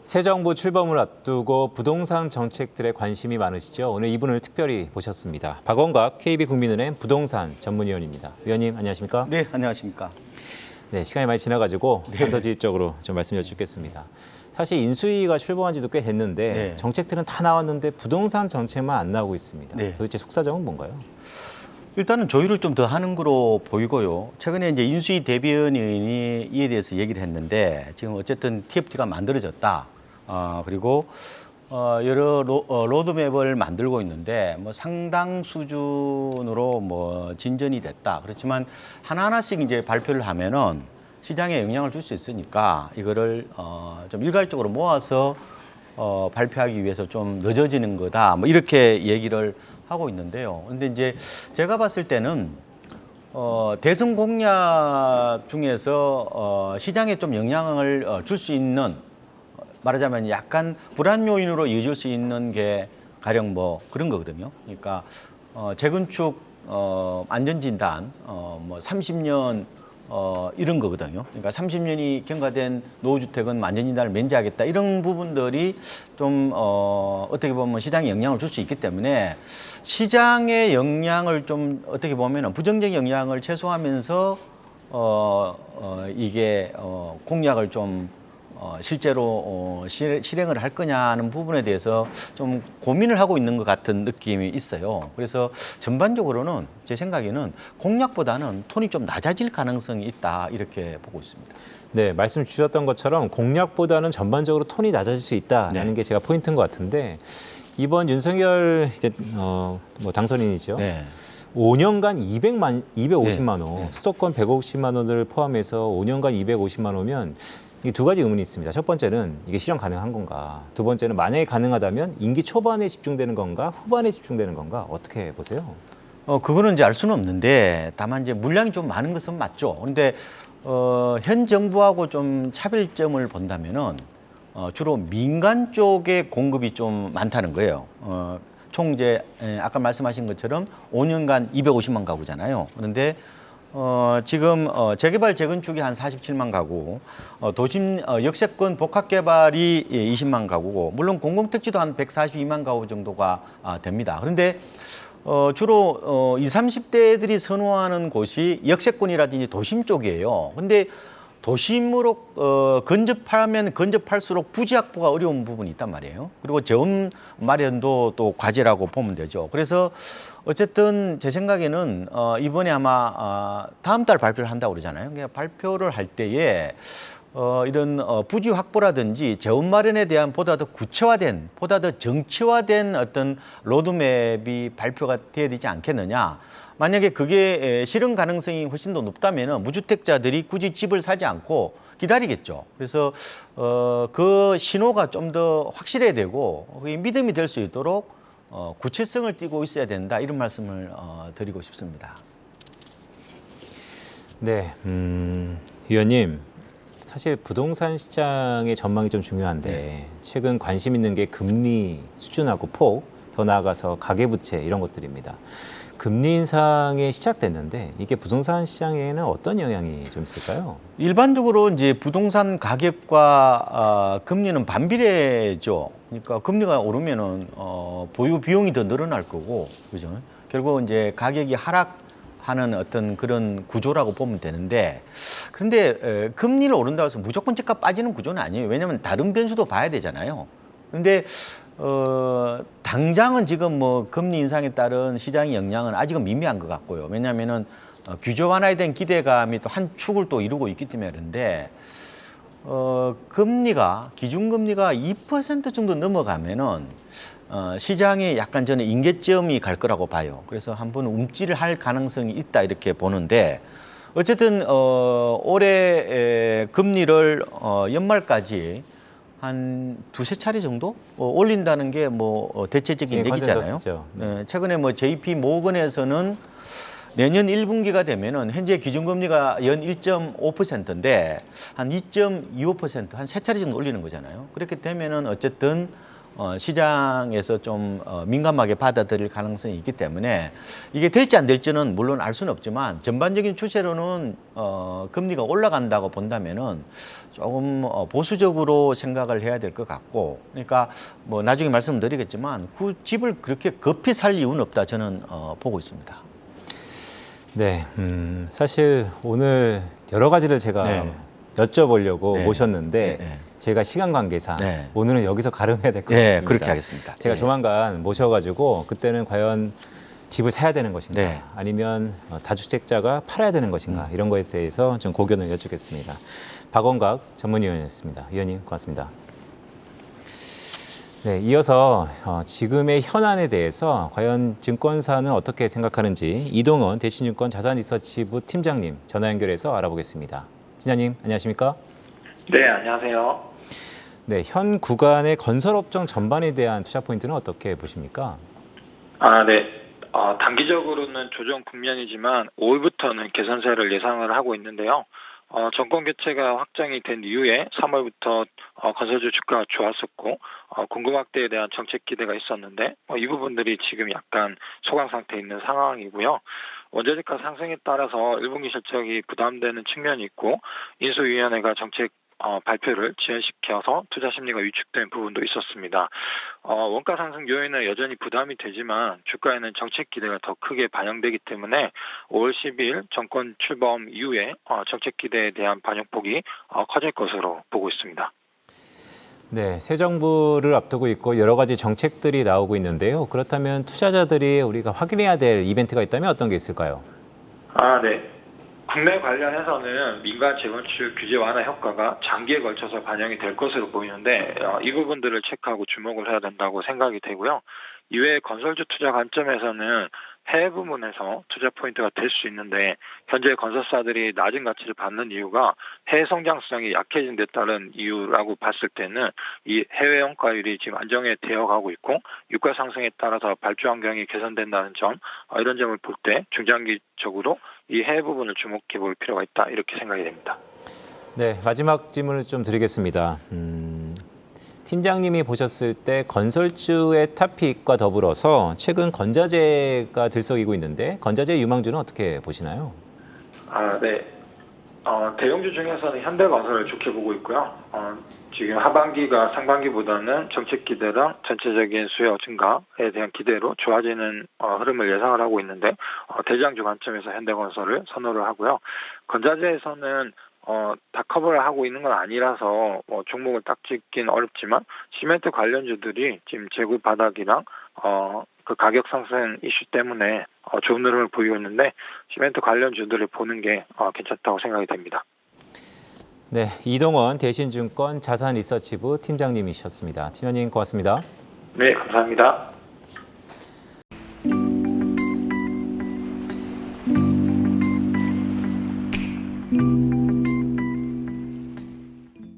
새 정부 출범을 앞두고 부동산 정책들에 관심이 많으시죠? 오늘 이분을 특별히 모셨습니다. 박원갑 KB국민은행 부동산 전문위원입니다. 위원님 안녕하십니까? 네, 안녕하십니까. 네, 시간이 많이 지나가지고 단도직입적으로 좀 말씀 여쭙겠습니다. 사실 인수위가 출범한 지도 꽤 됐는데 네. 정책들은 다 나왔는데 부동산 정책만 안 나오고 있습니다. 네. 도대체 속사정은 뭔가요? 일단은 조율을 좀 더 하는 거로 보이고요. 최근에 이제 인수위 대변인이 이에 대해서 얘기를 했는데 지금 어쨌든 TFT가 만들어졌다. 그리고 여러 로드맵을 만들고 있는데 뭐 상당 수준으로 뭐 진전이 됐다. 그렇지만 하나하나씩 이제 발표를 하면은 시장에 영향을 줄 수 있으니까 이거를 좀 일괄적으로 모아서 발표하기 위해서 좀 늦어지는 거다. 뭐 이렇게 얘기를 하고 있는데요. 근데 이제 제가 봤을 때는 대선 공약 중에서 시장에 좀 영향을 줄 수 있는 말하자면 약간 불안 요인으로 이어질 수 있는 게 가령 뭐 그런 거거든요. 그러니까 재건축 안전진단 뭐 30년 이런 거거든요. 그러니까 30년이 경과된 노후주택은 안전진단을 면제하겠다 이런 부분들이 좀 어떻게 보면 시장에 영향을 줄 수 있기 때문에 시장의 영향을 좀 어떻게 보면 부정적 영향을 최소화하면서 이게 공약을 좀 실제로 실행을 할 거냐는 부분에 대해서 좀 고민을 하고 있는 것 같은 느낌이 있어요. 그래서 전반적으로는 제 생각에는 공약보다는 톤이 좀 낮아질 가능성이 있다 이렇게 보고 있습니다. 네, 말씀 주셨던 것처럼 공약보다는 전반적으로 톤이 낮아질 수 있다라는 네. 게 제가 포인트인 것 같은데 이번 윤석열 이제 뭐 당선인이죠. 네. 5년간 250만 원, 네. 수도권 150만 원을 포함해서 5년간 250만 원이면 이게 두 가지 의문이 있습니다. 첫 번째는 이게 실현 가능한 건가? 두 번째는 만약에 가능하다면 임기 초반에 집중되는 건가? 후반에 집중되는 건가? 어떻게 보세요? 그거는 이제 알 수는 없는데 다만 이제 물량이 좀 많은 것은 맞죠. 그런데 현 정부하고 좀 차별점을 본다면은 주로 민간 쪽의 공급이 좀 많다는 거예요. 총 이제 아까 말씀하신 것처럼 5년간 250만 가구잖아요. 그런데 지금 재개발 재건축이 한 47만 가구, 도심 역세권 복합 개발이 20만 가구고, 물론 공공택지도 한 142만 가구 정도가 됩니다. 그런데 주로 20, 30대들이 선호하는 곳이 역세권이라든지 도심 쪽이에요. 근데 도심으로 근접하면 근접할수록 부지 확보가 어려운 부분이 있단 말이에요. 그리고 재원 마련도 또 과제라고 보면 되죠. 그래서 어쨌든 제 생각에는 이번에 아마 다음 달 발표를 한다고 그러잖아요. 그러니까 발표를 할 때에 이런 부지 확보라든지 재원 마련에 대한 보다 더 구체화된, 보다 더 정치화된 어떤 로드맵이 발표가 돼야 되지 않겠느냐. 만약에 그게 실현 가능성이 훨씬 더 높다면 무주택자들이 굳이 집을 사지 않고 기다리겠죠. 그래서 그 신호가 좀 더 확실해야 되고 그게 믿음이 될 수 있도록 구체성을 띠고 있어야 된다. 이런 말씀을 드리고 싶습니다. 네, 위원님. 사실 부동산 시장의 전망이 좀 중요한데 네. 최근 관심 있는 게 금리 수준하고 폭, 더 나아가서 가계부채 이런 것들입니다. 금리 인상이 시작됐는데 이게 부동산 시장에는 어떤 영향이 좀 있을까요? 일반적으로 이제 부동산 가격과 금리는 반비례죠. 그러니까 금리가 오르면은 보유 비용이 더 늘어날 거고, 그죠? 결국 이제 가격이 하락하는 어떤 그런 구조라고 보면 되는데, 그런데 금리를 오른다고 해서 무조건 집값 빠지는 구조는 아니에요. 왜냐하면 다른 변수도 봐야 되잖아요. 그런데 당장은 지금 뭐 금리 인상에 따른 시장의 영향은 아직은 미미한 것 같고요. 왜냐하면은 규제 완화에 대한 기대감이 또 한 축을 또 이루고 있기 때문에 그런데 기준금리가 2% 정도 넘어가면은 시장에 약간 저는 임계점이 갈 거라고 봐요. 그래서 한번 움찔을 할 가능성이 있다 이렇게 보는데 어쨌든 올해 금리를 연말까지 한 두세 차례 정도 올린다는 게 뭐 대체적인 얘기잖아요. 최근에 뭐 JP 모건에서는 내년 1분기가 되면은 현재 기준금리가 연 1.5%인데 한 2.25% 한 세 차례 정도 올리는 거잖아요. 그렇게 되면은 어쨌든 시장에서 좀 민감하게 받아들일 가능성이 있기 때문에 이게 될지 안 될지는 물론 알 수는 없지만 전반적인 추세로는 금리가 올라간다고 본다면은 조금 보수적으로 생각을 해야 될 것 같고, 그러니까 뭐 나중에 말씀드리겠지만 그 집을 그렇게 급히 살 이유는 없다 저는 보고 있습니다. 네, 사실 오늘 여러 가지를 제가 네. 여쭤보려고 네. 모셨는데 네, 네. 저희가 시간 관계상 네. 오늘은 여기서 가름해야 될 것 네, 같습니다. 그렇게 하겠습니다. 제가 네. 조만간 모셔가지고 그때는 과연 집을 사야 되는 것인가 네. 아니면 다주택자가 팔아야 되는 것인가 이런 거에 대해서 좀 고견을 여쭙겠습니다. 박원각 전문위원이었습니다. 위원님 고맙습니다. 네, 이어서 지금의 현안에 대해서 과연 증권사는 어떻게 생각하는지 이동원 대신증권 자산리서치부 팀장님 전화 연결해서 알아보겠습니다. 팀장님 안녕하십니까? 네, 안녕하세요. 네, 현 구간의 건설업종 전반에 대한 투자 포인트는 어떻게 보십니까? 네. 단기적으로는 조정 국면이지만 5월부터는 개선세를 예상을 하고 있는데요. 정권 교체가 확정이 된 이후에 3월부터 건설주 주가가 좋았었고 공급 확대에 대한 정책 기대가 있었는데 이 부분들이 지금 약간 소강 상태에 있는 상황이고요. 원자재가 상승에 따라서 1분기 실적이 부담되는 측면이 있고 인수위원회가 정책 발표를 지연시켜서 투자 심리가 위축된 부분도 있었습니다. 원가 상승 요인은 여전히 부담이 되지만 주가에는 정책 기대가 더 크게 반영되기 때문에 5월 12일 정권 출범 이후에 정책 기대에 대한 반영폭이 커질 것으로 보고 있습니다. 네, 새 정부를 앞두고 있고 여러 가지 정책들이 나오고 있는데요. 그렇다면 투자자들이 우리가 확인해야 될 이벤트가 있다면 어떤 게 있을까요? 네. 국내 관련해서는 민간 재건축 규제 완화 효과가 장기에 걸쳐서 반영이 될 것으로 보이는데 이 부분들을 체크하고 주목을 해야 된다고 생각이 되고요. 이외에 건설주 투자 관점에서는 해외 부문에서 투자 포인트가 될 수 있는데 현재 건설사들이 낮은 가치를 받는 이유가 해외 성장성이 약해진 데 따른 이유라고 봤을 때는 이 해외 원가율이 지금 안정이 되어 가고 있고 유가 상승에 따라서 발주 환경이 개선된다는 점 이런 점을 볼 때 중장기적으로 이 해외 부분을 주목해 볼 필요가 있다 이렇게 생각이 됩니다. 네, 마지막 질문을 좀 드리겠습니다. 팀장님이 보셨을 때 건설주의 탑픽과 더불어서 최근 건자재가 들썩이고 있는데 건자재 유망주는 어떻게 보시나요? 네. 대형주 중에서는 현대건설을 좋게 보고 있고요. 지금 하반기가 상반기보다는 정책 기대랑 전체적인 수요 증가에 대한 기대로 좋아지는 흐름을 예상을 하고 있는데 대장주 관점에서 현대건설을 선호를 하고요. 건자재에서는 다 커버를 하고 있는 건 아니라서 종목을 딱 찍긴 어렵지만 시멘트 관련주들이 지금 재고 바닥이랑 그 가격 상승 이슈 때문에 좋은 흐름을 보이고 있는데 시멘트 관련주들을 보는 게 괜찮다고 생각이 됩니다. 네, 이동원 대신증권 자산리서치부 팀장님이셨습니다. 팀장님 고맙습니다. 네, 감사합니다.